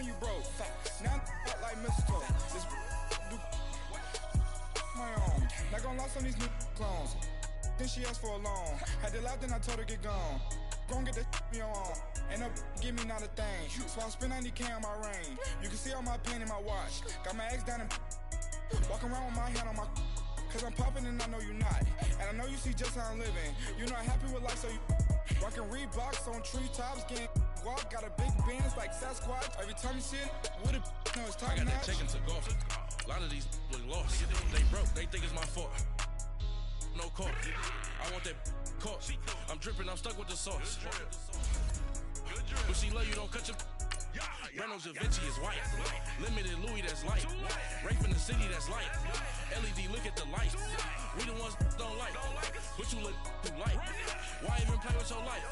when you broke. Now I'm like mistletoe. This do my own. Not gonna lost on these new clones. Then she asked for a loan. Had to laugh, then I told her get gone. Gon' get that me on. Ain't no give me not a thing. So I spend 90K on my ring. You can see all my pain in my watch. Got my ex down and walking around with my hand on my. Cause I'm popping and I know you not. And I know you see just how I'm living. You not happy with life, so you rockin' Reeboks on treetops, getting walk. Got a big Benz like Sasquatch. Every time you see it, with it, no, it's top I got notch. that check into golf. A lot of these look lost. They broke, they think it's my fault. No call. I want that caught. I'm dripping, I'm stuck with the sauce. But she love you, don't cut your. Renault Vinci is white. Limited Louis, that's light. Rape in the city, that's light. LED, look at the light. We the ones don't like. But you look too light. Why even play with your life?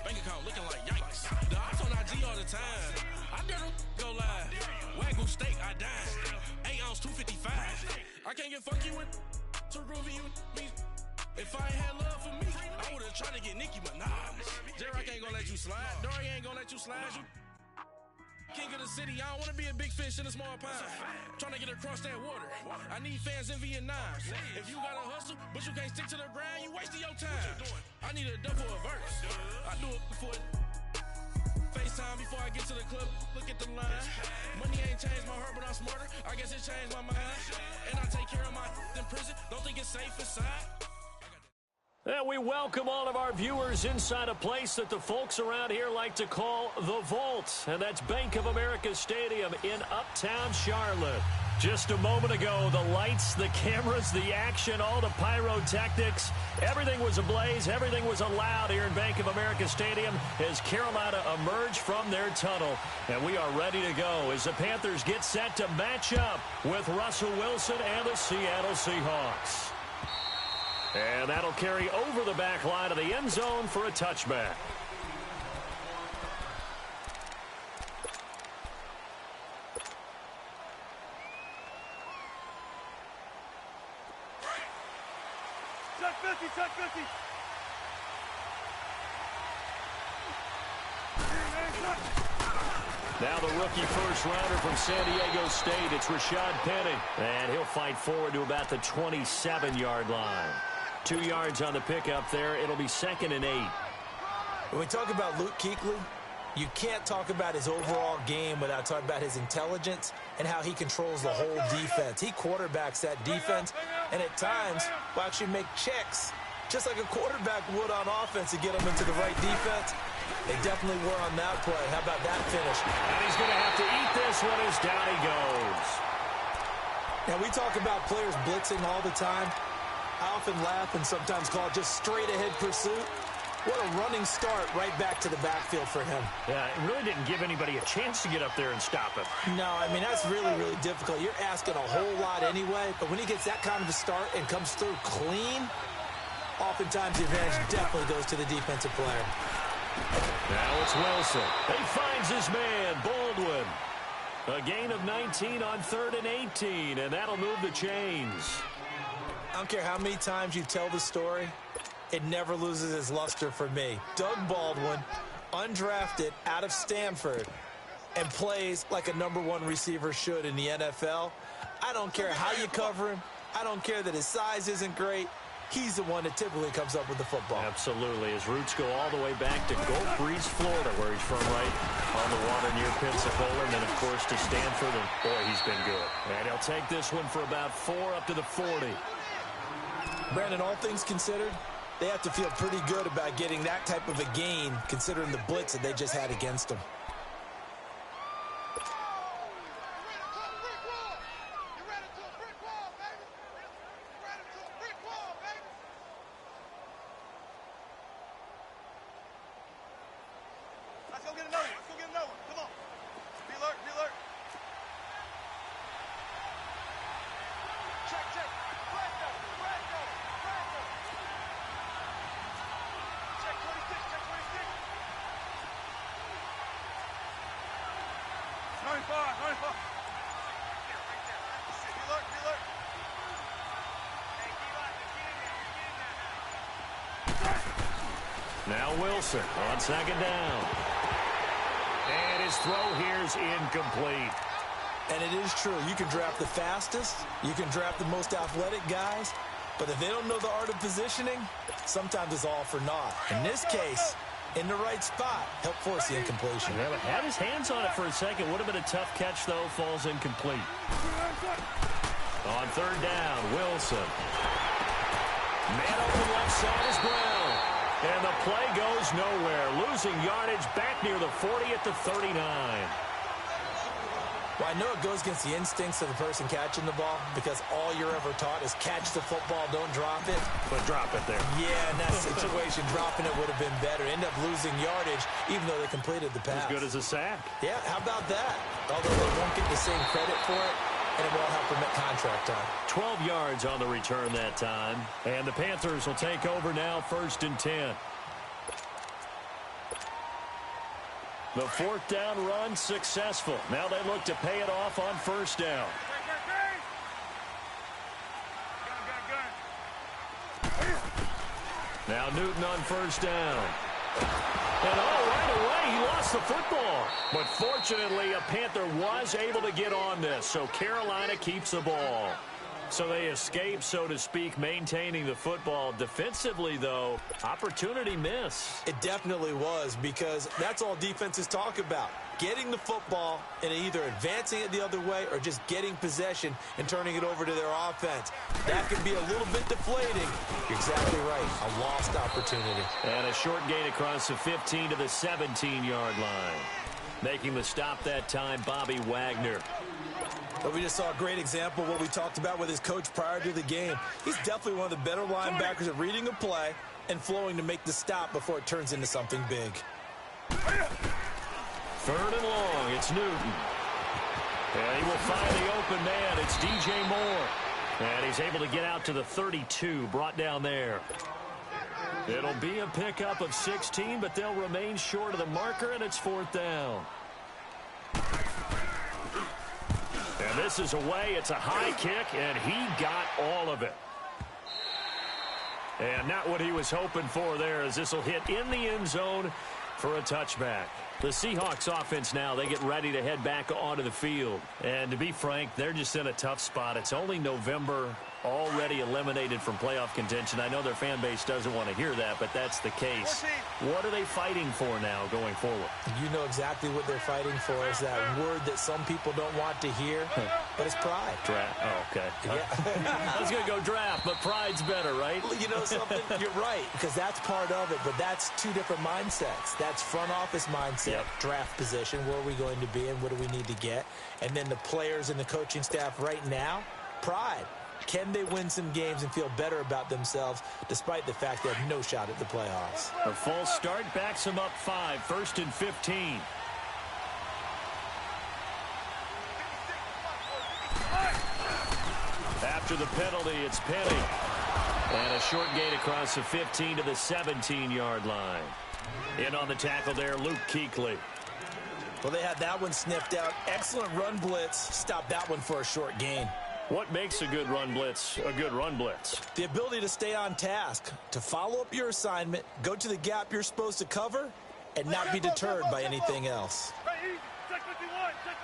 Bank account looking like yikes. The ops on IG all the time. I dare them go live. Wagyu steak, I dine. 8 ounce, 255. I can't get funky with too groovy you me. If I ain't had love for me, I would've tried to get Nicki Minaj. J-Rock ain't gonna let you slide. Dory ain't gonna let you slide. You king of the city, I don't wanna be a big fish in a small pond. Trying to get across that water. I need fans in Vietnam. If you gotta hustle, but you can't stick to the grind, you wasting your time. I need a dub for a verse. I do it for FaceTime before I get to the club. Look at the line. Money ain't changed my heart, but I'm smarter. I guess it changed my mind. And I take care of my in prison. Don't think it's safe inside. And we welcome all of our viewers inside a place that the folks around here like to call the Vault. And that's Bank of America Stadium in Uptown Charlotte. Just a moment ago, the lights, the cameras, the action, all the pyrotechnics, everything was ablaze, everything was allowed here in Bank of America Stadium as Carolina emerged from their tunnel. And we are ready to go as the Panthers get set to match up with Russell Wilson and the Seattle Seahawks. And that'll carry over the back line of the end zone for a touchback. Check 50, check 50. Now the rookie first-rounder from San Diego State, it's Rashad Penny. And he'll fight forward to about the 27-yard line. 2 yards on the pickup there. It'll be 2nd and 8. When we talk about Luke Kuechly, you can't talk about his overall game without talking about his intelligence and how he controls the whole defense. He quarterbacks that defense, and at times will actually make checks, just like a quarterback would on offense to get them into the right defense. They definitely were on that play. How about that finish? And he's going to have to eat this one as down he goes. Now, we talk about players blitzing all the time. I often laugh and sometimes call it just straight-ahead pursuit. What a running start right back to the backfield for him. Yeah, it really didn't give anybody a chance to get up there and stop him. No, I mean, that's really, really difficult. You're asking a whole lot anyway, but when he gets that kind of a start and comes through clean, oftentimes the advantage definitely goes to the defensive player. Now it's Wilson. He finds his man, Baldwin. A gain of 19 on 3rd and 18, and that'll move the chains. I don't care how many times you tell the story, it never loses its luster for me. Doug Baldwin, undrafted out of Stanford, and plays like a #1 receiver should in the NFL. I don't care how you cover him. I don't care that his size isn't great. He's the one that typically comes up with the football. Absolutely. His roots go all the way back to Gulf Breeze, Florida, where he's from, right on the water near Pensacola, and then, of course, to Stanford, and boy, he's been good. And he'll take this one for about 4 up to the 40. Brandon, all things considered, they have to feel pretty good about getting that type of a gain, considering the blitz that they just had against them. Now Wilson on 2nd down. And His throw here's incomplete. And it is true. You can draft the fastest. You can draft the most athletic guys. But if they don't know the art of positioning, sometimes it's all for naught. In this case, in the right spot, helped force the incompletion. Yeah, but had his hands on it for a second. Would have been a tough catch, though. Falls incomplete. On third down, Wilson. Man open left side is Brown. And the play goes nowhere. Losing yardage back near the 40 at the 39. Well, I know it goes against the instincts of the person catching the ball because all you're ever taught is catch the football, don't drop it. But drop it there. Yeah, in that situation, dropping it would have been better. End up losing yardage even though they completed the pass. As good as a sack. Yeah, how about that? Although they won't get the same credit for it, and it won't help them at contract time. 12 yards on the return that time. And the Panthers will take over now, 1st and 10. The 4th down run successful. Now they look to pay it off on 1st down. Now Newton on 1st down. And right away, he lost the football. But fortunately, a Panther was able to get on this, so Carolina keeps the ball. So they escape, so to speak, maintaining the football. Defensively, though, opportunity miss. It definitely was because that's all defenses talk about. Getting the football and either advancing it the other way or just getting possession and turning it over to their offense. That can be a little bit deflating. You're exactly right. A lost opportunity. And a short gain across the 15 to the 17-yard line. Making the stop that time, Bobby Wagner. But we just saw a great example of what we talked about with his coach prior to the game. He's definitely one of the better linebackers at reading a play and flowing to make the stop before it turns into something big. 3rd and long, it's Newton. And he will find the open man. It's DJ Moore. And he's able to get out to the 32, brought down there. It'll be a pickup of 16, but they'll remain short of the marker, and it's 4th down. And this is away. It's a high kick, and he got all of it. And not what he was hoping for there, as this will hit in the end zone for a touchback. The Seahawks offense now, they get ready to head back onto the field. And to be frank, they're just in a tough spot. It's only November, already eliminated from playoff contention. I know their fan base doesn't want to hear that, but that's the case. What are they fighting for now going forward? You know exactly what they're fighting for is that word that some people don't want to hear, but it's pride. Draft. Oh, okay. Yeah. I was going to go draft, but pride's better, right? Well, you know something? You're right, because that's part of it, but that's two different mindsets. That's front office mindset, draft position, where are we going to be and what do we need to get? And then the players and the coaching staff right now, pride. Can they win some games and feel better about themselves despite the fact they have no shot at the playoffs? A false start backs them up 5, 1st and 15. After the penalty, it's Penny. And a short gain across the 15 to the 17-yard line. In on the tackle there, Luke Kuechly. Well, they had that one sniffed out. Excellent run blitz. Stopped that one for a short gain. What makes a good run blitz a good run blitz? The ability to stay on task, to follow up your assignment, go to the gap you're supposed to cover, and not be deterred by anything else. Check 51, check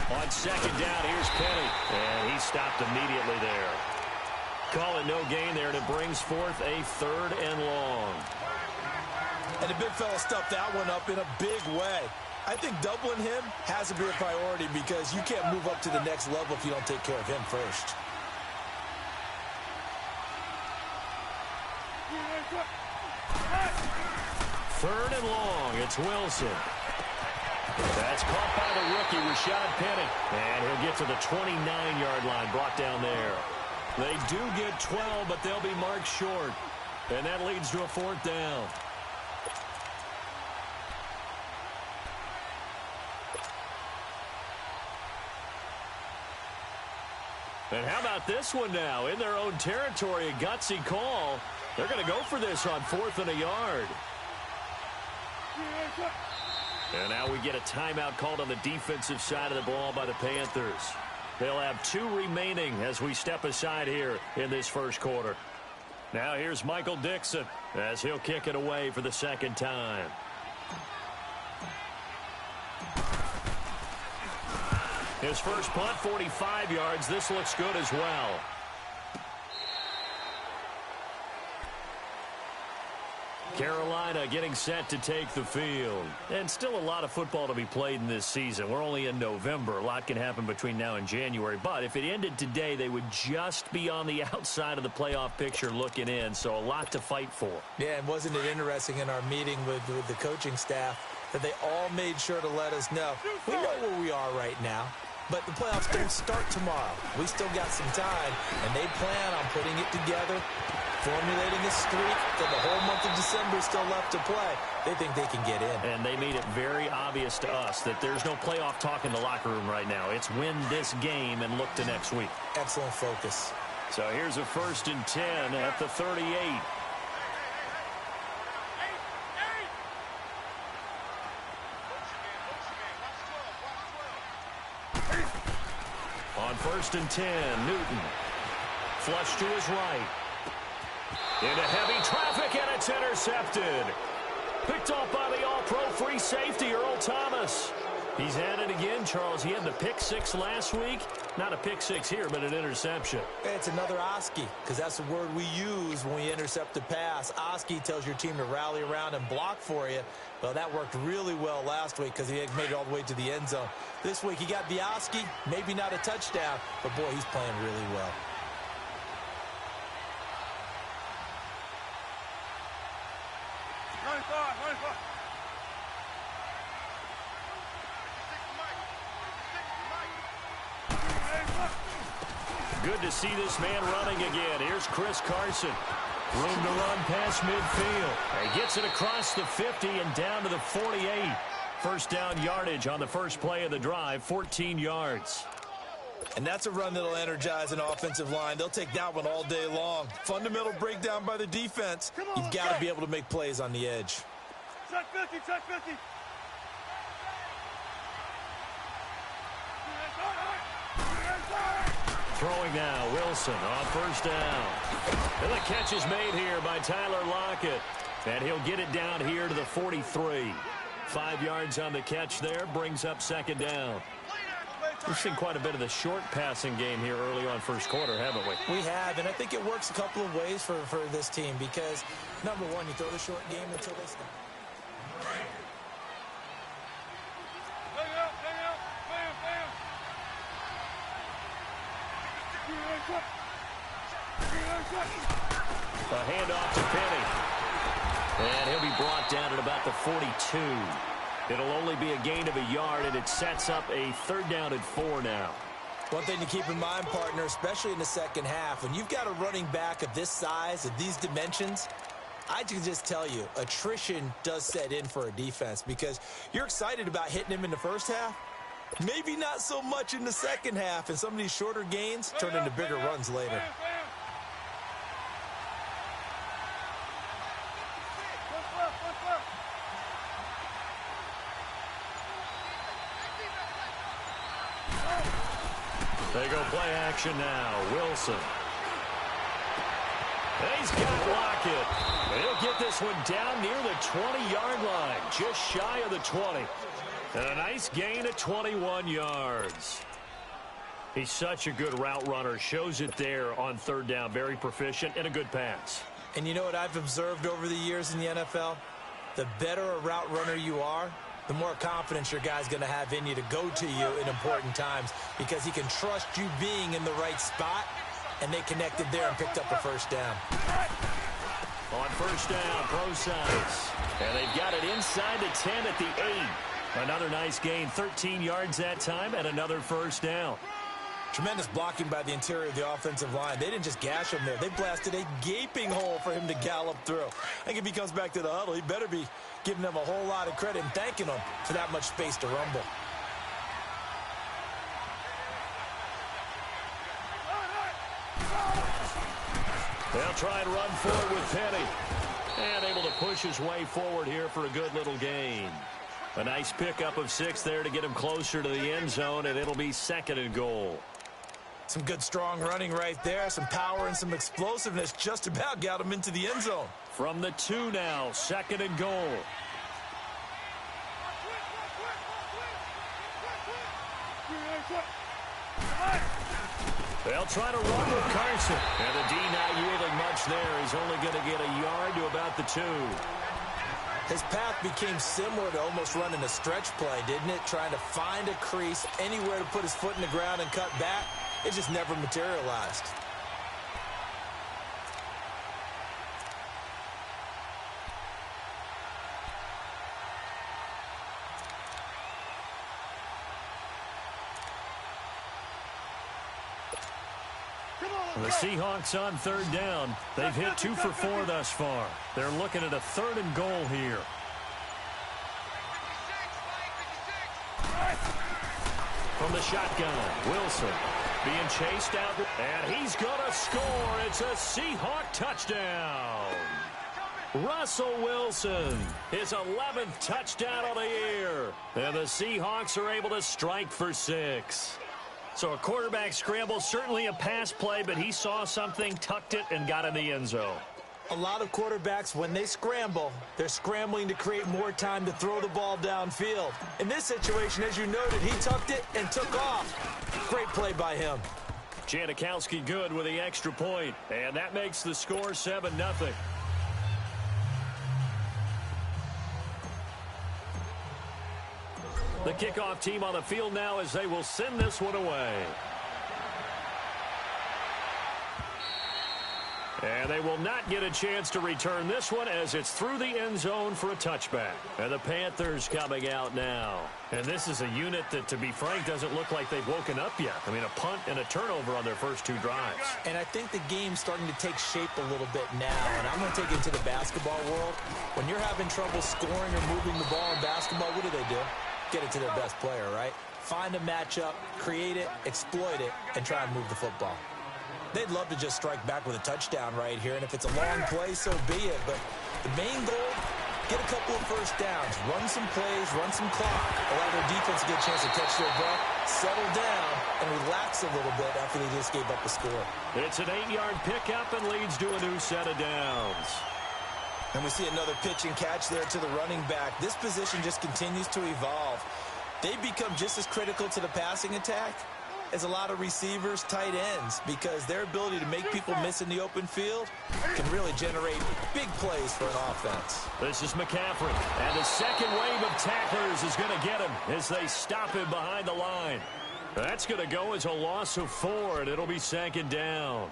51. On 2nd down, here's Penny. And he stopped immediately there. Call it no gain there, and it brings forth a 3rd and long. And the big fella stuffed that one up in a big way. I think doubling him has to be a priority because you can't move up to the next level if you don't take care of him first. Third and long, it's Wilson. That's caught by the rookie, Rashad Penny. And he'll get to the 29-yard line, brought down there. They do get 12, but they'll be marked short. And that leads to a 4th down. And how about this one now? In their own territory, a gutsy call. They're going to go for this on 4th and a yard. And now we get a timeout called on the defensive side of the ball by the Panthers. They'll have 2 remaining as we step aside here in this first quarter. Now here's Michael Dixon as he'll kick it away for the second time. His first punt, 45 yards. This looks good as well. Carolina getting set to take the field. And still a lot of football to be played in this season. We're only in November. A lot can happen between now and January. But if it ended today, they would just be on the outside of the playoff picture looking in. So a lot to fight for. Yeah, and wasn't it interesting in our meeting with the coaching staff that they all made sure to let us know, we know where we are right now, but the playoffs don't start tomorrow. We still got some time, and they plan on putting it together, formulating a streak for the whole month of December still left to play. They think they can get in. And they made it very obvious to us that there's no playoff talk in the locker room right now. It's win this game and look to next week. Excellent focus. So here's a 1st and 10 at the 38. On 1st and 10, Newton. Flush to his right. Into heavy traffic, and it's intercepted. Picked off by the all-pro free safety, Earl Thomas. He's at it again, Charles. He had the pick 6 last week. Not a pick 6 here, but an interception. It's another Oski, because that's the word we use when we intercept a pass. Oski tells your team to rally around and block for you. Well, that worked really well last week because he made it all the way to the end zone. This week he got the Oski, maybe not a touchdown, but boy, he's playing really well. Good to see this man running again. Here's Chris Carson. Room to run past midfield. He gets it across the 50 and down to the 48. First down yardage on the first play of the drive, 14 yards. And that's a run that'll energize an offensive line. They'll take that one all day long. Fundamental breakdown by the defense. You've got to be able to make plays on the edge. Check 50, check 50. Throwing now, Wilson on first down. And the catch is made here by Tyler Lockett. And he'll get it down here to the 43. 5 yards on the catch there, brings up second down. We've seen quite a bit of the short passing game here early on first quarter, haven't we? We have, and I think it works a couple of ways for this team because, number one, you throw the short game until they stop. A handoff to Penny. And he'll be brought down at about the 42. It'll only be a gain of a yard, and it sets up a 3rd down and 4 now. One thing to keep in mind, partner, especially in the second half, when you've got a running back of this size, of these dimensions, I can just tell you, attrition does set in for a defense because you're excited about hitting him in the first half. Maybe not so much in the second half, and some of these shorter gains turn into bigger runs later. They go play action now. Wilson. He's got Lockett. He'll get this one down near the 20-yard line, just shy of the 20. And a nice gain of 21 yards. He's such a good route runner. Shows it there on 3rd down. Very proficient and a good pass. And you know what I've observed over the years in the NFL? The better a route runner you are, the more confidence your guy's going to have in you to go to you in important times because he can trust you being in the right spot, and they connected there and picked up a 1st down. On 1st down, pro size. And they've got it inside the 10 at the 8. Another nice gain, 13 yards that time, and another 1st down. Tremendous blocking by the interior of the offensive line. They didn't just gash him there. They blasted a gaping hole for him to gallop through. I think if he comes back to the huddle, he better be giving them a whole lot of credit and thanking them for that much space to rumble. They'll try and run forward with Penny. And able to push his way forward here for a good little gain. A nice pickup of 6 there to get him closer to the end zone, and it'll be 2nd and goal. Some good, strong running right there. Some power and some explosiveness just about got him into the end zone. From the 2 now, 2nd and goal. They'll try to run with Carson. And the D not yielding much there. He's only going to get a yard to about the 2. His path became similar to almost running a stretch play, didn't it? Trying to find a crease, anywhere to put his foot in the ground and cut back. It just never materialized. The Seahawks on 3rd down. They've hit 2 for 4 thus far. They're looking at a 3rd and goal here. From the shotgun, Wilson being chased out, and he's going to score. It's a Seahawk touchdown. Russell Wilson, his 11th touchdown of the year. And the Seahawks are able to strike for 6. So a quarterback scramble, certainly a pass play, but he saw something, tucked it, and got in the end zone. A lot of quarterbacks, when they scramble, they're scrambling to create more time to throw the ball downfield. In this situation, as you noted, he tucked it and took off. Great play by him. Janikowski good with the extra point, and that makes the score 7-0. The kickoff team on the field now as they will send this one away. And they will not get a chance to return this one as it's through the end zone for a touchback. And the Panthers coming out now. And this is a unit that, to be frank, doesn't look like they've woken up yet. I mean, a punt and a turnover on their first 2 drives. And I think the game's starting to take shape a little bit now. And I'm going to take it to the basketball world. When you're having trouble scoring or moving the ball in basketball, what do? Get it to their best player, right? Find a matchup, create it, exploit it, and try and move the football. They'd love to just strike back with a touchdown right here, and if it's a long play, so be it. But the main goal, get a couple of first downs, run some plays, run some clock, allow their defense to get a chance to catch their breath, settle down, and relax a little bit after they just gave up a score. It's an 8-yard pickup and leads to a new set of downs. And we see another pitch and catch there to the running back. This position just continues to evolve. They become just as critical to the passing attack as a lot of receivers, tight ends, because their ability to make people miss in the open field can really generate big plays for an offense. This is McCaffrey, and the second wave of tacklers is going to get him as they stop him behind the line. That's going to go as a loss of 4, and it'll be 2nd down.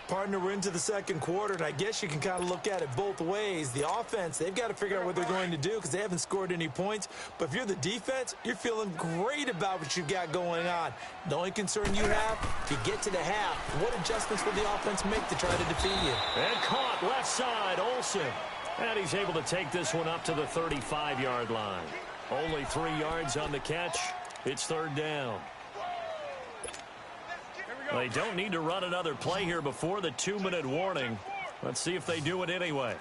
Partner, we're into the second quarter, and I guess you can kind of look at it both ways. The offense, they've got to figure out what they're going to do because they haven't scored any points. But if you're the defense, you're feeling great about what you've got going on. The only concern you have, if you get to the half, what adjustments will the offense make to try to defeat you? And caught left side, Olsen. And he's able to take this one up to the 35-yard line. Only 3 yards on the catch. It's 3rd down. They don't need to run another play here before the 2-minute warning. Let's see if they do it anyway.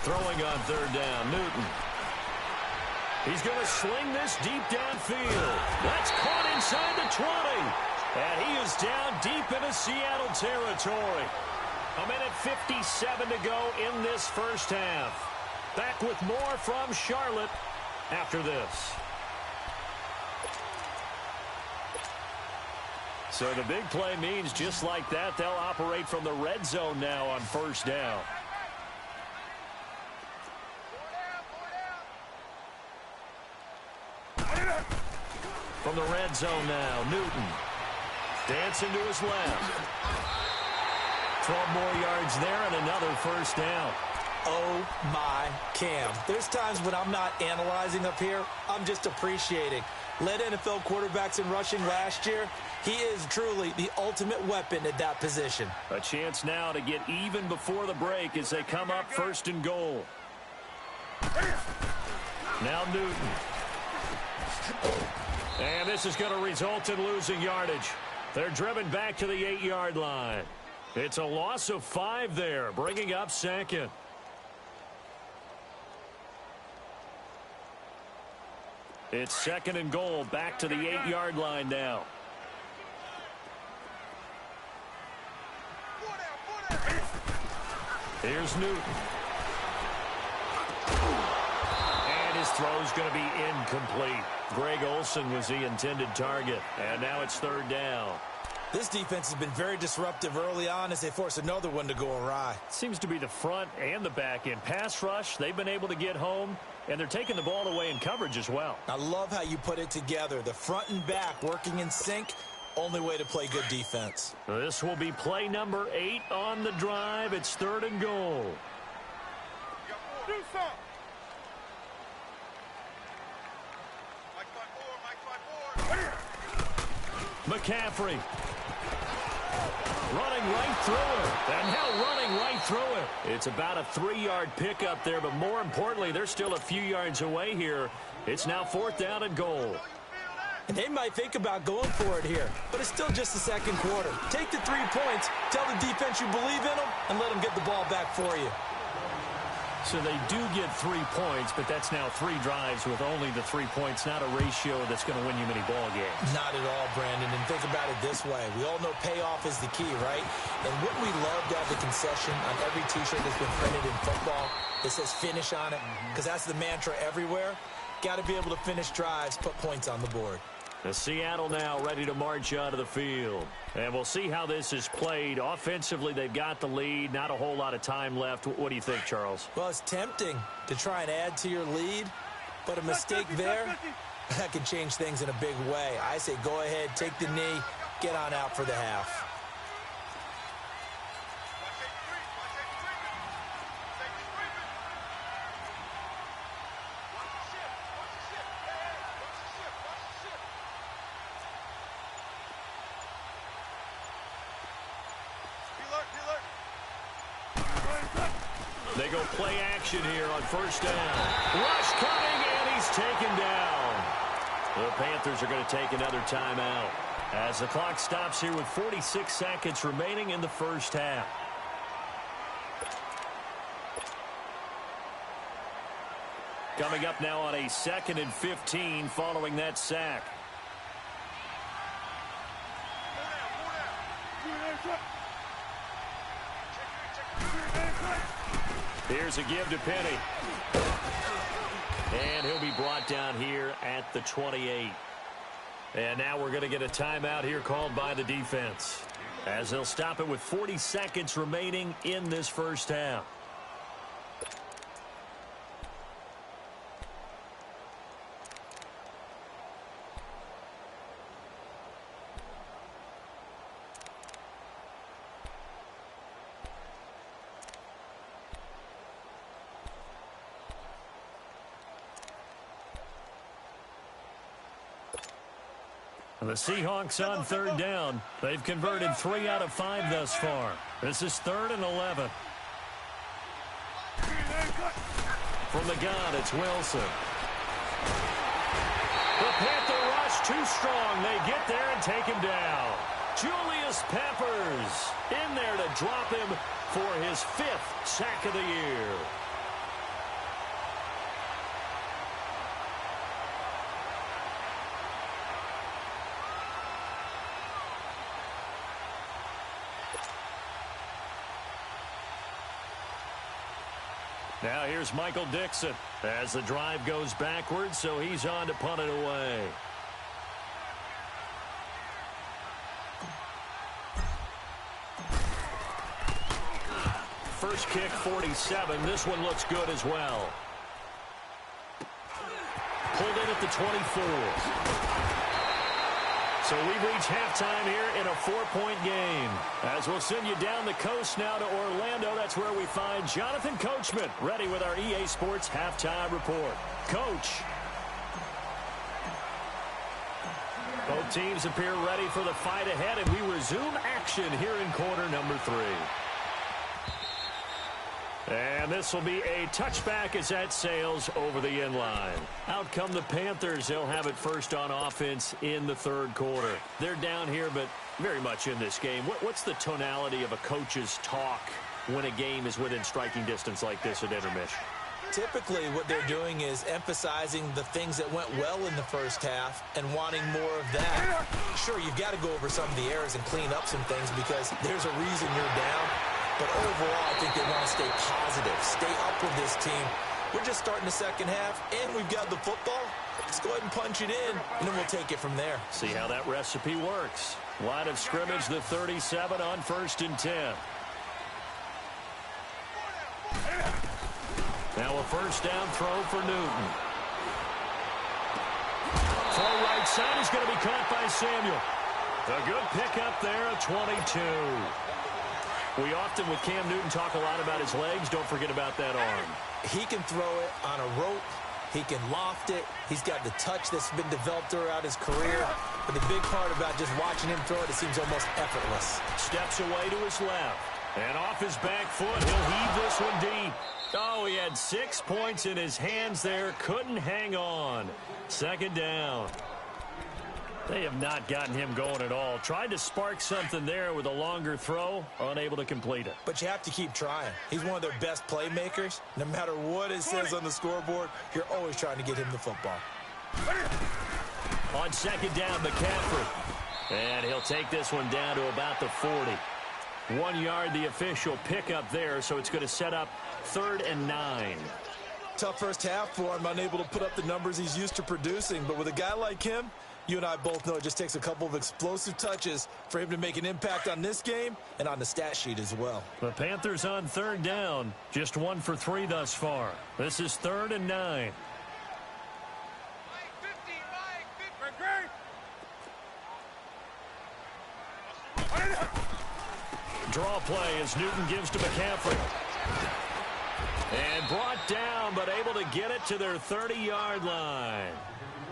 Throwing on 3rd down, Newton. He's going to sling this deep downfield. That's caught inside the 20. And he is down deep into Seattle territory. 1:57 to go in this first half. Back with more from Charlotte after this. So the big play means just like that, they'll operate from the red zone now on 1st down. From the red zone now, Newton. Dancing to his left. 12 more yards there and another 1st down. Oh, my Cam. There's times when I'm not analyzing up here. I'm just appreciating. Led NFL quarterbacks in rushing last year. He is truly the ultimate weapon at that position. A chance now to get even before the break as they come up 1st and goal. Now Newton. And this is going to result in losing yardage. They're driven back to the 8-yard line. It's a loss of 5 there, bringing up 2nd. It's 2nd and goal, back to the 8-yard line now. Here's Newton. And his throw's going to be incomplete. Greg Olsen was the intended target. And now it's 3rd down. This defense has been very disruptive early on as they force another one to go awry. Seems to be the front and the back end. Pass rush, they've been able to get home, and they're taking the ball away in coverage as well. I love how you put it together. The front and back working in sync. Only way to play good defense. This will be play number 8 on the drive. It's 3rd and goal. Do something. McCaffrey. Running right through it. And now running right through it. It's about a 3-yard pickup there, but more importantly, they're still a few yards away here. It's now 4th down and goal. And they might think about going for it here, but it's still just the 2nd quarter. Take the 3 points, tell the defense you believe in them, and let them get the ball back for you. So they do get 3 points, but that's now 3 drives with only the 3 points, not a ratio that's going to win you many ball games. Not at all, Brandon, and think about it this way. We all know payoff is the key, right? And wouldn't we love to have the concession on every T-shirt that's been printed in football that says finish on it? Because that's the mantra everywhere. Got to be able to finish drives, put points on the board. The Seattle now ready to march onto the field. And we'll see how this is played. Offensively, they've got the lead. Not a whole lot of time left. What do you think, Charles? Well, it's tempting to try and add to your lead, but a mistake there, that can change things in a big way. I say go ahead, take the knee, get on out for the half. They go play action here on 1st down. Rush coming, and he's taken down. The Panthers are going to take another timeout as the clock stops here with 46 seconds remaining in the 1st half. Coming up now on a 2nd and 15 following that sack. Here's a give to Penny. And he'll be brought down here at the 28. And now we're going to get a timeout here called by the defense, as they'll stop it with 40 seconds remaining in this 1st half. The Seahawks on 3rd down. They've converted 3 out of 5 thus far. This is 3rd and 11. From the gun, it's Wilson. The Panther rush too strong. They get there and take him down. Julius Peppers in there to drop him for his 5th sack of the year. Now here's Michael Dixon as the drive goes backwards, so he's on to punt it away. First kick, 47. This one looks good as well. Pulled in at the 24. So we've reached halftime here in a 4-point game. As we'll send you down the coast now to Orlando, that's where we find Jonathan Coachman, ready with our EA Sports Halftime Report. Coach. Both teams appear ready for the fight ahead, and we resume action here in quarter number 3. And this will be a touchback as that sails over the end line. Out come the Panthers. They'll have it first on offense in the 3rd quarter. They're down here, but very much in this game. What's the tonality of a coach's talk when a game is within striking distance like this at intermission? Typically, what they're doing is emphasizing the things that went well in the first half and wanting more of that. Sure, you've got to go over some of the errors and clean up some things because there's a reason you're down. But overall, I think they want to stay positive, stay up with this team. We're just starting the second half, and we've got the football. Let's go ahead and punch it in, and then we'll take it from there. See how that recipe works. Line of scrimmage, the 37 on 1st and 10. Now a first down throw for Newton. Throw right side is going to be caught by Samuel. A good pickup there at 22. We often, with Cam Newton, talk a lot about his legs. Don't forget about that arm. He can throw it on a rope. He can loft it. He's got the touch that's been developed throughout his career. But the big part about just watching him throw it, it seems almost effortless. Steps away to his left. And off his back foot, he'll heave this one deep. Oh, he had 6 points in his hands there. Couldn't hang on. Second down. They have not gotten him going at all. Tried to spark something there with a longer throw. Unable to complete it. But you have to keep trying. He's one of their best playmakers. No matter what it says on the scoreboard, you're always trying to get him the football. On second down, McCaffrey. And he'll take this one down to about the 40. 1 yard, the official pickup there, so it's going to set up 3rd and 9. Tough first half for him, unable to put up the numbers he's used to producing. But with a guy like him, you and I both know it just takes a couple of explosive touches for him to make an impact on this game and on the stat sheet as well. The Panthers on 3rd down, just 1 for 3 thus far. This is 3rd and 9. Draw play as Newton gives to McCaffrey. And brought down, but able to get it to their 30-yard line.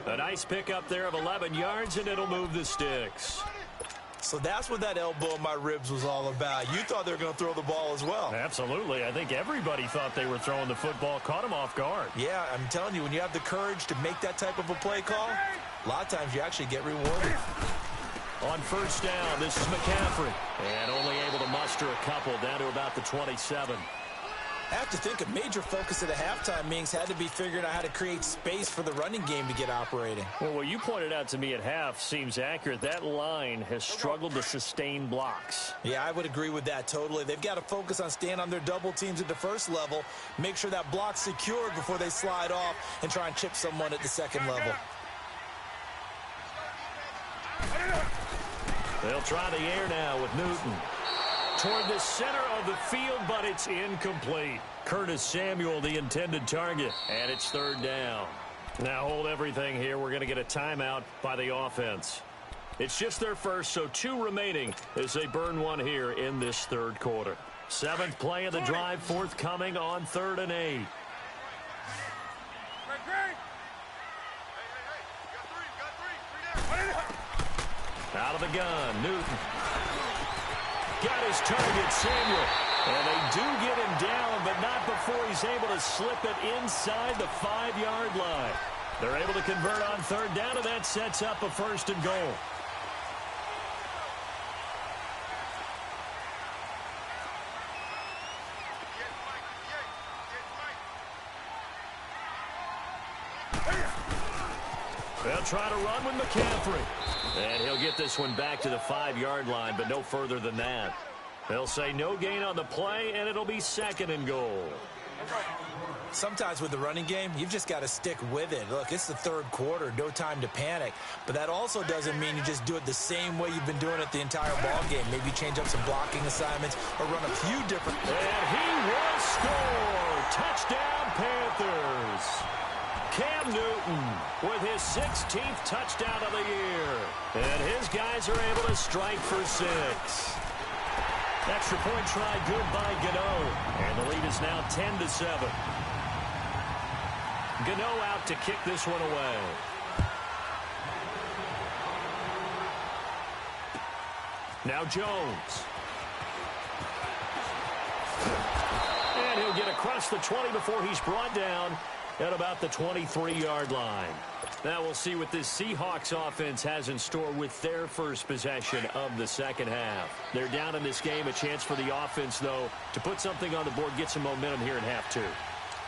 A nice pickup there of 11 yards, and it'll move the sticks. So that's what that elbow in my ribs was all about. You thought they were going to throw the ball as well. Absolutely. I think everybody thought they were throwing the football, caught him off guard. Yeah, I'm telling you, when you have the courage to make that type of a play call, a lot of times you actually get rewarded. On first down, this is McCaffrey. And only able to muster a couple down to about the 27. I have to think a major focus of the halftime meetings had to be figuring out how to create space for the running game to get operating. Well, what you pointed out to me at half seems accurate. That line has struggled to sustain blocks. Yeah, I would agree with that totally. They've got to focus on staying on their double teams at the first level, make sure that block's secured before they slide off and try and chip someone at the second level. They'll try the air now with Newton. Toward the center of the field, but it's incomplete. Curtis Samuel, the intended target, and it's 3rd down. Now hold everything here. We're going to get a timeout by the offense. It's just their first, so 2 remaining as they burn one here in this 3rd quarter. 7th play of the drive, forthcoming on 3rd and 8. Out of the gun, Newton. Got his target, Samuel. And they do get him down, but not before he's able to slip it inside the 5-yard line. They're able to convert on 3rd down, and that sets up a 1st and goal. They'll try to run with McCaffrey. And he'll get this one back to the 5-yard line, but no further than that. They'll say no gain on the play, and it'll be 2nd and goal. Sometimes with the running game, you've just got to stick with it. Look, it's the 3rd quarter, no time to panic. But that also doesn't mean you just do it the same way you've been doing it the entire ball game. Maybe change up some blocking assignments or run a few different... And he will score! Touchdown, Panthers! Cam Newton with his 16th touchdown of the year. And his guys are able to strike for 6. Extra point try good by Gano. And the lead is now 10-7. Gano out to kick this one away. Now Jones. And he'll get across the 20 before he's brought down at about the 23-yard line. Now we'll see what this Seahawks offense has in store with their first possession of the second half. They're down in this game. A chance for the offense, though, to put something on the board, get some momentum here in half 2.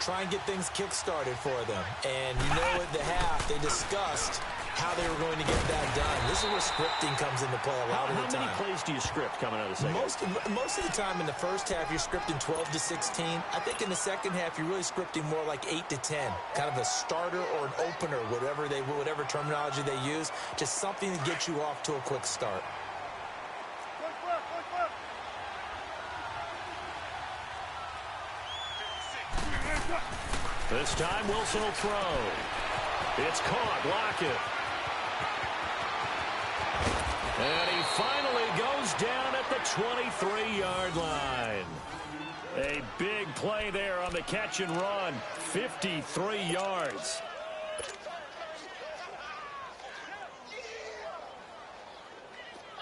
try and get things kick-started for them. And you know at the half, they discussed how they were going to get that done. This is where scripting comes into play a lot of the time. How many plays do you script coming out of the second? Most of the time in the first half, you're scripting 12 to 16. I think in the second half, you're really scripting more like 8 to 10. Kind of a starter or an opener, whatever terminology they use. Just something to get you off to a quick start. This time, Wilson will throw. It's caught. Lockett. And he finally goes down at the 23-yard line. A big play there on the catch and run. 53 yards.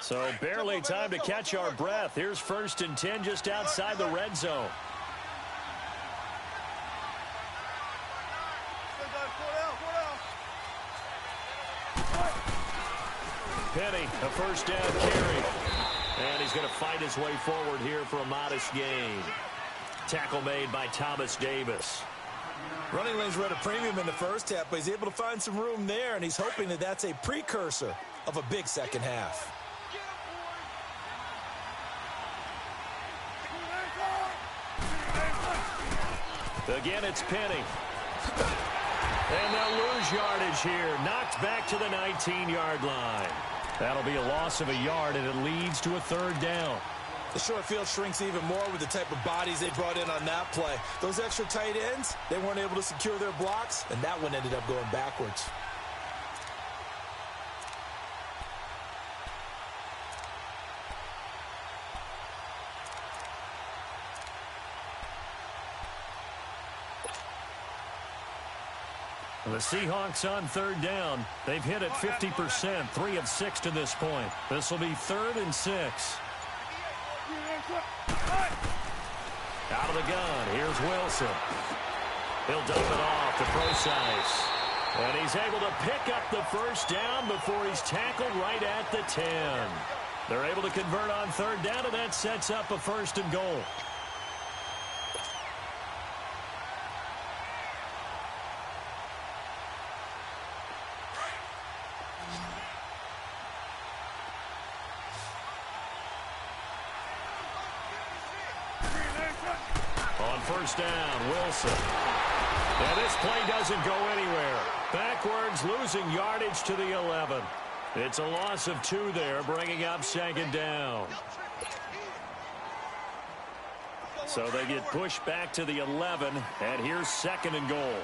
So barely time to catch our breath. Here's 1st and 10 just outside the red zone. Penny, a first down carry. And he's going to fight his way forward here for a modest gain. Tackle made by Thomas Davis. Running lanes were at a premium in the first half, but he's able to find some room there, and he's hoping that that's a precursor of a big second half. Again, it's Penny. And they'll lose yardage here. Knocked back to the 19-yard line. That'll be a loss of a yard, and it leads to a 3rd down. The short field shrinks even more with the type of bodies they brought in on that play. Those extra tight ends, they weren't able to secure their blocks, and that one ended up going backwards. The Seahawks on 3rd down. They've hit it 50%, 3 of 6 to this point. This will be 3rd and 6. Out of the gun, here's Wilson. He'll dump it off to Procise. And he's able to pick up the first down before he's tackled right at the 10. They're able to convert on 3rd down, and that sets up a 1st and goal. First down, Wilson. And this play doesn't go anywhere. Backwards, losing yardage to the 11. It's a loss of 2 there, bringing up 2nd down. So they get pushed back to the 11, and here's 2nd and goal.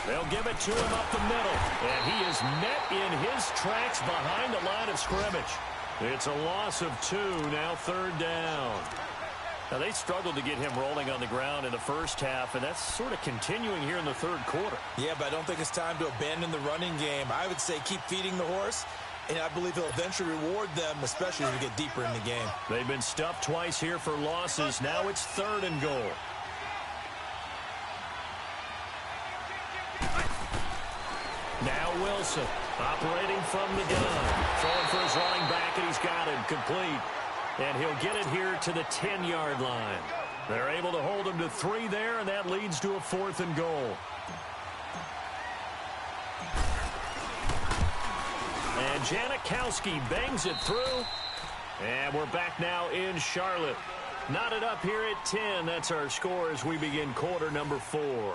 They'll give it to him up the middle, and he is met in his tracks behind the line of scrimmage. It's a loss of 2, now 3rd down. Now, they struggled to get him rolling on the ground in the first half, and that's sort of continuing here in the 3rd quarter. Yeah, but I don't think it's time to abandon the running game. I would say keep feeding the horse, and I believe he'll eventually reward them, especially as we get deeper in the game. They've been stuffed twice here for losses. Now it's 3rd and goal. Now Wilson, operating from the gun. Throwing for his running back, and he's got him complete. And he'll get it here to the 10-yard line. They're able to hold him to 3 there, and that leads to a 4th and goal. And Janikowski bangs it through. And we're back now in Charlotte. Knotted up here at 10. That's our score as we begin quarter number 4.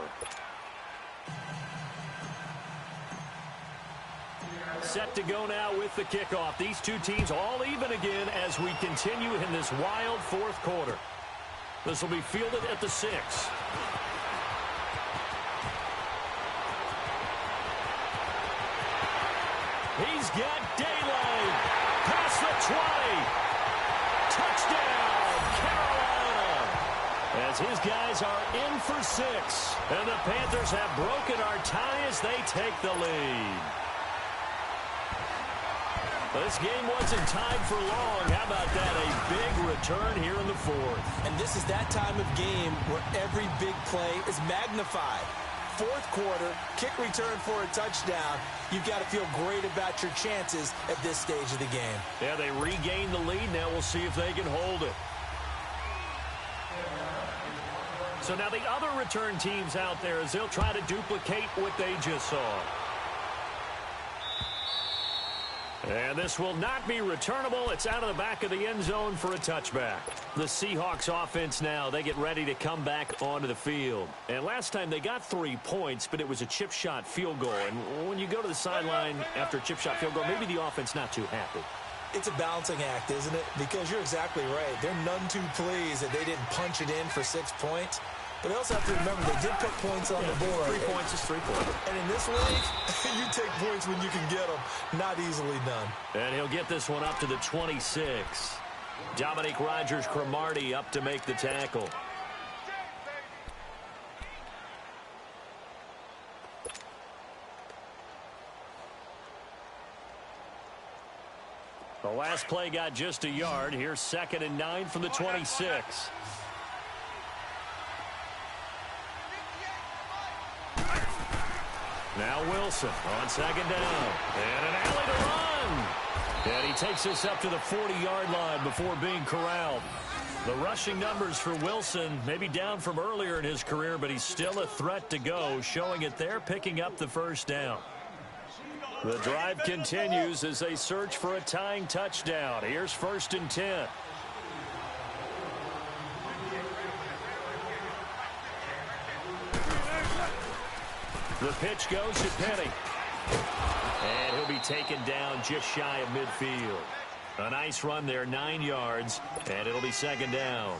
Set to go now with the kickoff. These two teams all even again as we continue in this wild 4th quarter. This will be fielded at the 6. He's got daylight. Past the 20. Touchdown, Carolina. As his guys are in for 6. And the Panthers have broken our tie as they take the lead. This game wasn't tied for long. How about that? A big return here in the 4th. And this is that time of game where every big play is magnified. fourth quarter, kick return for a touchdown. You've got to feel great about your chances at this stage of the game. Yeah, they regain the lead. Now we'll see if they can hold it. So now the other return teams out there as they'll try to duplicate what they just saw. And this will not be returnable. It's out of the back of the end zone for a touchback. The Seahawks offense now, they get ready to come back onto the field. And last time they got 3 points, but it was a chip shot field goal. And when you go to the sideline after a chip shot field goal, maybe the offense not too happy. It's a balancing act, isn't it? Because you're exactly right. They're none too pleased that they didn't punch it in for 6 points. But they also have to remember they did put points on the board. 3 points is 3 points. And in this league, you take points when you can get them. Not easily done. And he'll get this one up to the 26. Dominique Rodgers-Cromartie up to make the tackle. The last play got just a yard. Here's 2nd and 9 from the 26. Now Wilson on 2nd down. And an alley to run. And he takes this up to the 40-yard line before being corralled. The rushing numbers for Wilson maybe down from earlier in his career, but he's still a threat to go, showing it there, picking up the first down. The drive continues as they search for a tying touchdown. Here's 1st and 10. The pitch goes to Penny. And he'll be taken down just shy of midfield. A nice run there, 9 yards, and it'll be 2nd down.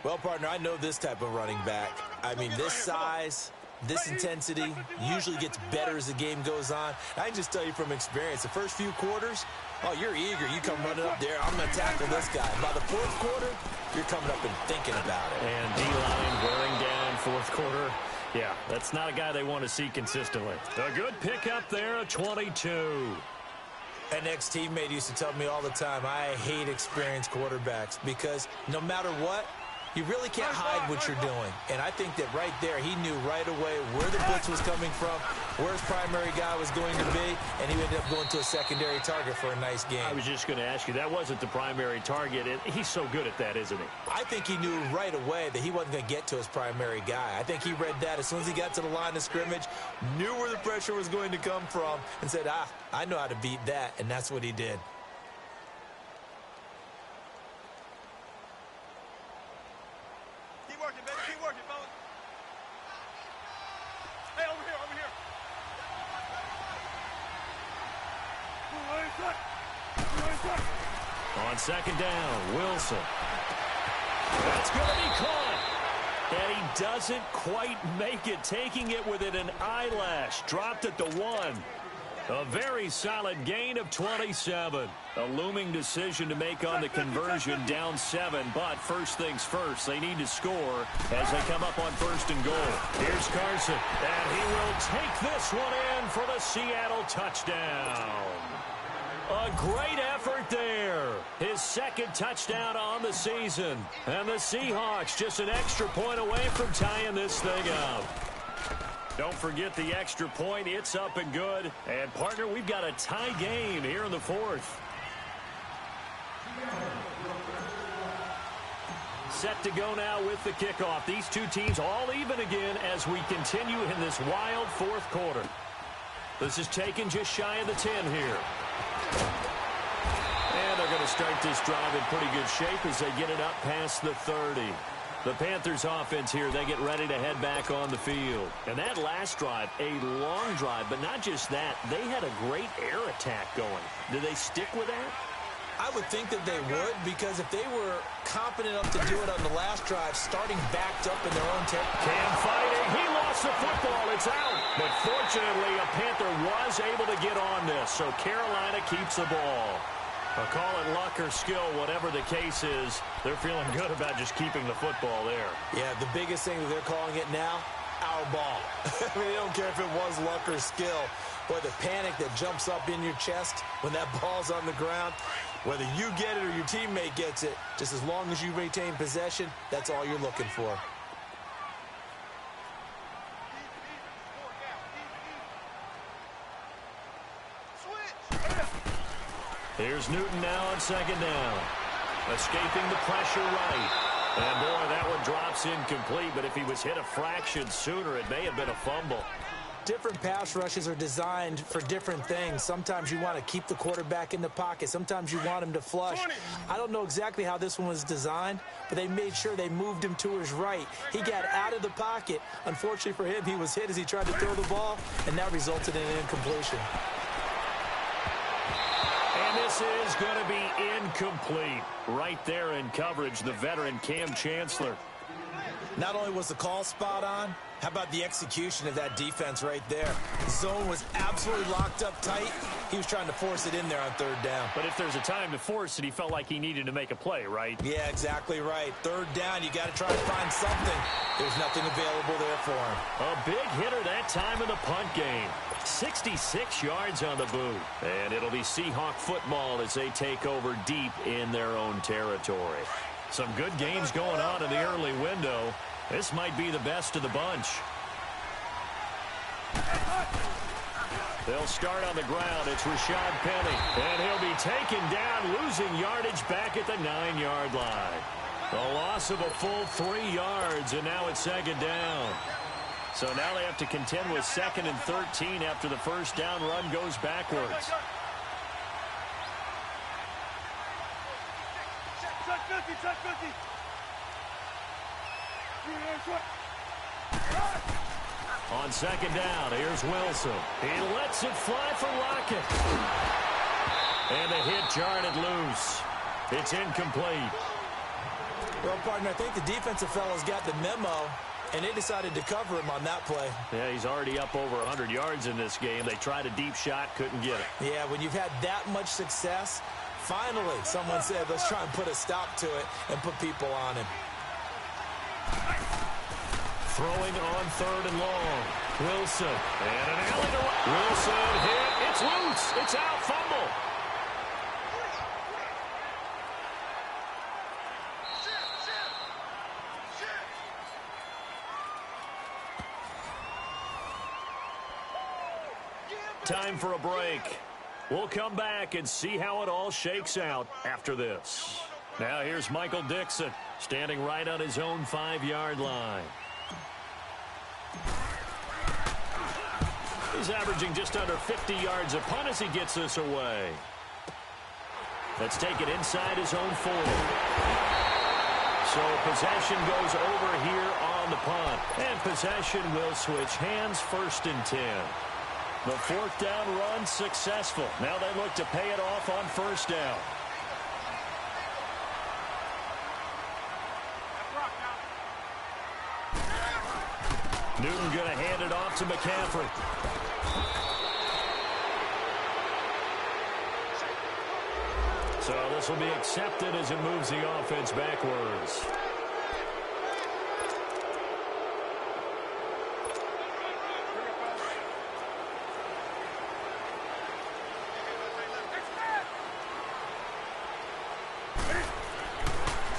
Well, partner, I know this type of running back. I mean, this size, this intensity usually gets better as the game goes on. I can just tell you from experience, the first few quarters, oh, you're eager. You come running up there, I'm going to tackle this guy. By the 4th quarter, you're coming up and thinking about it. And D-line wearing down 4th quarter. Yeah, that's not a guy they want to see consistently. A good pickup there, a 22. An ex-teammate used to tell me all the time, I hate experienced quarterbacks because no matter what, you really can't hide what you're doing. And I think that right there, he knew right away where the blitz was coming from, where his primary guy was going to be, and he ended up going to a secondary target for a nice game. I was just going to ask you, that wasn't the primary target. He's so good at that, isn't he? I think he knew right away that he wasn't going to get to his primary guy. I think he read that as soon as he got to the line of scrimmage, knew where the pressure was going to come from, and said, I know how to beat that, and that's what he did. Keep working, fellas. Hey, over here. On 2nd down, Wilson. That's going to be caught. And he doesn't quite make it, taking it within an eyelash. Dropped at the 1. A very solid gain of 27. A looming decision to make on the conversion, down 7. But first things first, they need to score as they come up on 1st and goal. Here's Carson, and he will take this one in for the Seattle touchdown. A great effort there. His 2nd touchdown on the season. And the Seahawks just an extra point away from tying this thing up. Don't forget the extra point. It's up and good. And, partner, we've got a tie game here in the 4th. Set to go now with the kickoff. These two teams all even again as we continue in this wild 4th quarter. This is taken just shy of the 10 here. And they're going to start this drive in pretty good shape as they get it up past the 30. The Panthers offense here, they get ready to head back on the field. And that last drive, a long drive, but not just that. They had a great air attack going. Do they stick with that? I would think that they would, because if they were competent enough to do it on the last drive, starting backed up in their own territory. Cam fighting. He lost the football. It's out. But fortunately, a Panther was able to get on this, so Carolina keeps the ball. I'll call it luck or skill, whatever the case is. They're feeling good about just keeping the football there. Yeah, the biggest thing that they're calling it now, our ball. I mean, they don't care if it was luck or skill. Boy, the panic that jumps up in your chest when that ball's on the ground, whether you get it or your teammate gets it, just as long as you retain possession, that's all you're looking for. Here's Newton now on second down. Escaping the pressure right. And, boy, that one drops incomplete, but if he was hit a fraction sooner, it may have been a fumble. Different pass rushes are designed for different things. Sometimes you want to keep the quarterback in the pocket. Sometimes you want him to flush. I don't know exactly how this one was designed, but they made sure they moved him to his right. He got out of the pocket. Unfortunately for him, he was hit as he tried to throw the ball, and that resulted in an incompletion. And this is going to be incomplete. Right there in coverage, the veteran Cam Chancellor. Not only was the call spot on, how about the execution of that defense right there? The zone was absolutely locked up tight. He was trying to force it in there on third down. But if there's a time to force it, he felt like he needed to make a play, right? Yeah, exactly right. Third down, you got to try to find something. There's nothing available there for him. A big hitter that time in the punt game. 66 yards on the boot. And it'll be Seahawk football as they take over deep in their own territory. Some good games going on in the early window. This might be the best of the bunch. They'll start on the ground. It's Rashad Penny. And he'll be taken down, losing yardage back at the 9-yard line. A loss of a full 3 yards, and now it's second down. So now they have to contend with 2nd and 13 after the first down run goes backwards. On second down, here's Wilson. He lets it fly for Lockett. And the hit jarred it loose. It's incomplete. Well, partner, I think the defensive fellows got the memo, and they decided to cover him on that play. Yeah, he's already up over 100 yards in this game. They tried a deep shot, couldn't get it. Yeah, when you've had that much success, finally someone said, let's try and put a stop to it and put people on him. Throwing on third and long. Wilson. And an alley to right. Wilson hit. It's loose. It's out. Fumble. Time for a break. We'll come back and see how it all shakes out after this. Now here's Michael Dixon standing right on his own 5-yard line. He's averaging just under 50 yards a punt as he gets this away. Let's take it inside his own 40. So possession goes over here on the punt. And possession will switch hands, 1st and 10. The 4th down run successful. Now they look to pay it off on 1st down. Newton going to hand it off to McCaffrey. So this will be accepted as it moves the offense backwards.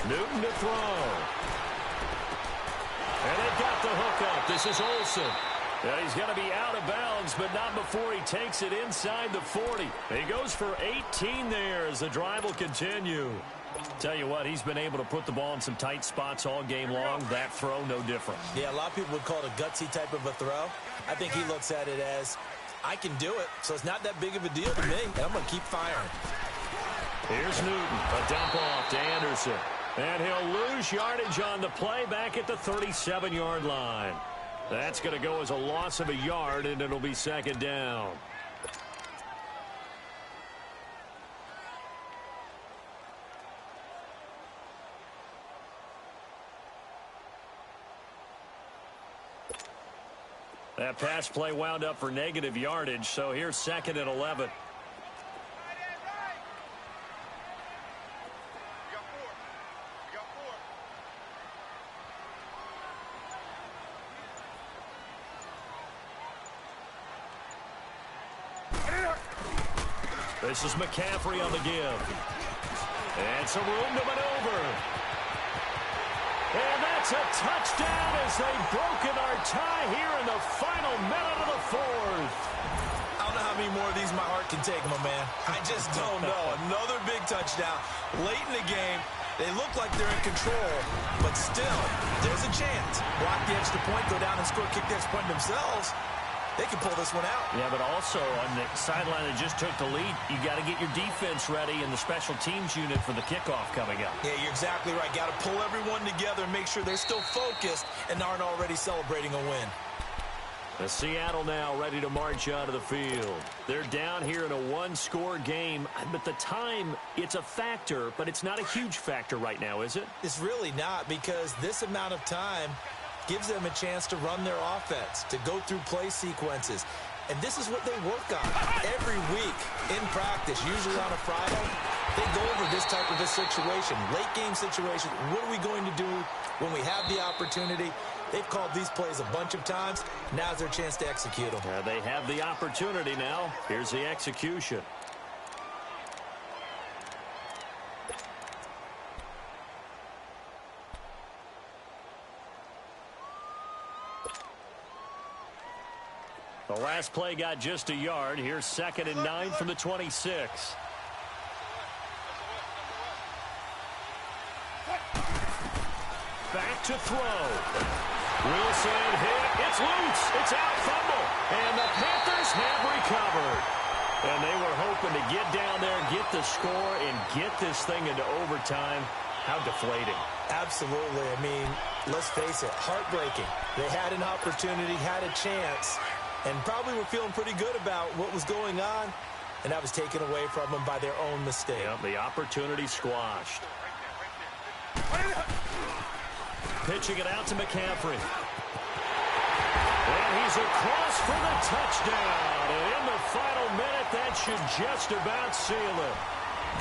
Newton to throw. And they've got the hook up. This is Olsen. Yeah, he's going to be out of bounds, but not before he takes it inside the 40. He goes for 18 there as the drive will continue. Tell you what, he's been able to put the ball in some tight spots all game long. That throw, no different. Yeah, a lot of people would call it a gutsy type of a throw. I think he looks at it as, I can do it, so it's not that big of a deal to me, and I'm going to keep firing. Here's Newton, a dump off to Anderson. And he'll lose yardage on the play back at the 37-yard line. That's going to go as a loss of a yard, and it'll be 2nd down. That pass play wound up for negative yardage, so here's 2nd and 11. This is McCaffrey on the give. And some room to maneuver. And that's a touchdown as they've broken our tie here in the final minute of the 4th. I don't know how many more of these my heart can take, my man. I just don't know. Another big touchdown late in the game. They look like they're in control, but still, there's a chance. Block the extra point, go down and score, kick the extra point themselves. They can pull this one out. Yeah, but also on the sideline that just took the lead, you got to get your defense ready and the special teams unit for the kickoff coming up. Yeah, you're exactly right. Got to pull everyone together and make sure they're still focused and aren't already celebrating a win. The Seattle now ready to march onto the field. They're down here in a one-score game, but the time, it's a factor, but it's not a huge factor right now, is it? It's really not, because this amount of time gives them a chance to run their offense, to go through play sequences. And this is what they work on every week in practice, usually on a Friday. They go over this type of a situation, late game situation. What are we going to do when we have the opportunity? They've called these plays a bunch of times. Now's their chance to execute them. They have the opportunity now. Here's the execution. The last play got just a yard. Here's 2nd and 9 from the 26. Back to throw. Wilson hit. It's loose. It's out, fumble. And the Panthers have recovered. And they were hoping to get down there, get the score, and get this thing into overtime. How deflating. Absolutely. I mean, let's face it, heartbreaking. They had an opportunity, had a chance, and probably were feeling pretty good about what was going on, and that was taken away from them by their own mistake. Yep, the opportunity squashed. Pitching it out to McCaffrey. And he's across for the touchdown. And in the final minute, that should just about seal it.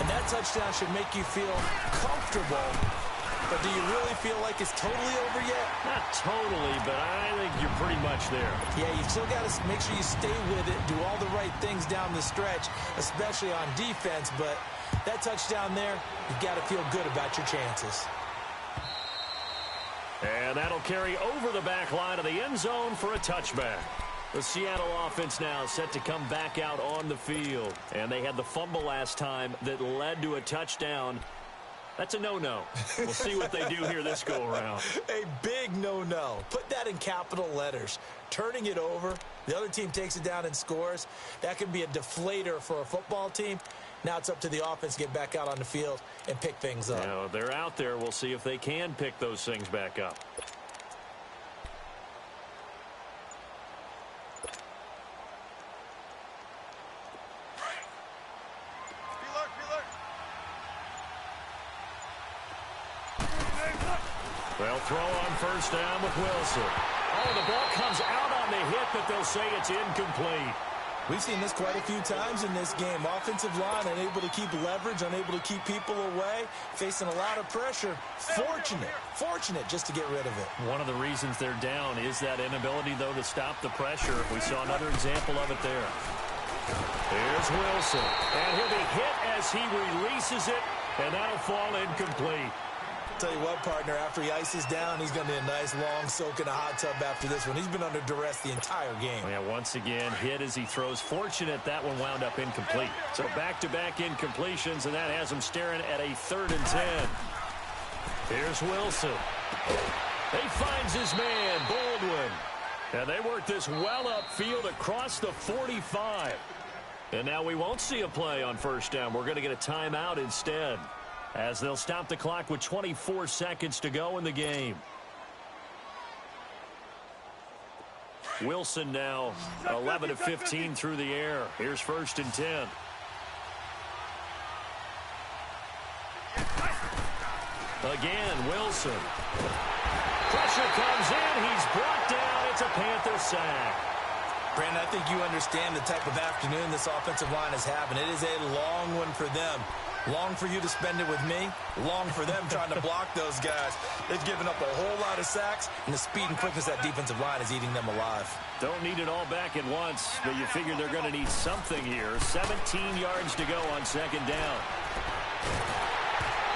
And that touchdown should make you feel comfortable. But do you really feel like it's totally over yet? Not totally, but I think you're pretty much there. Yeah, you still got to make sure you stay with it, do all the right things down the stretch, especially on defense. But that touchdown there, you've got to feel good about your chances. And that'll carry over the back line of the end zone for a touchback. The Seattle offense now set to come back out on the field. And they had the fumble last time that led to a touchdown. That's a no-no. We'll see what they do here this go-around. A big no-no. Put that in capital letters. Turning it over, the other team takes it down and scores. That can be a deflator for a football team. Now it's up to the offense to get back out on the field and pick things up. Now, they're out there. We'll see if they can pick those things back up. They'll throw on first down with Wilson. Oh, the ball comes out on the hit, but they'll say it's incomplete. We've seen this quite a few times in this game. Offensive line unable to keep leverage, unable to keep people away, facing a lot of pressure. Fortunate just to get rid of it. One of the reasons they're down is that inability, though, to stop the pressure. We saw another example of it there. Here's Wilson, and he'll be hit as he releases it, and that'll fall incomplete. Tell you what, partner, after he ices down, he's going to need a nice long soak in a hot tub after this one. He's been under duress the entire game. Yeah, once again, hit as he throws. Fortunate that one wound up incomplete. So back-to-back incompletions, and that has him staring at a 3rd and 10. Here's Wilson. He finds his man, Baldwin. And they work this well upfield across the 45. And now we won't see a play on first down. We're going to get a timeout instead, as they'll stop the clock with 24 seconds to go in the game. Wilson now 11 of 15 through the air. Here's 1st and 10. Again, Wilson. Pressure comes in. He's brought down. It's a Panther sack. Brandon, I think you understand the type of afternoon this offensive line is having. It is a long one for them. Long for you to spend it with me. Long for them trying to block those guys. They've given up a whole lot of sacks, and the speed and quickness of that defensive line is eating them alive. Don't need it all back at once, but you figure they're going to need something here. 17 yards to go on 2nd down.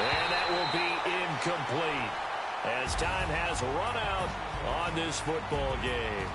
And that will be incomplete, as time has run out on this football game.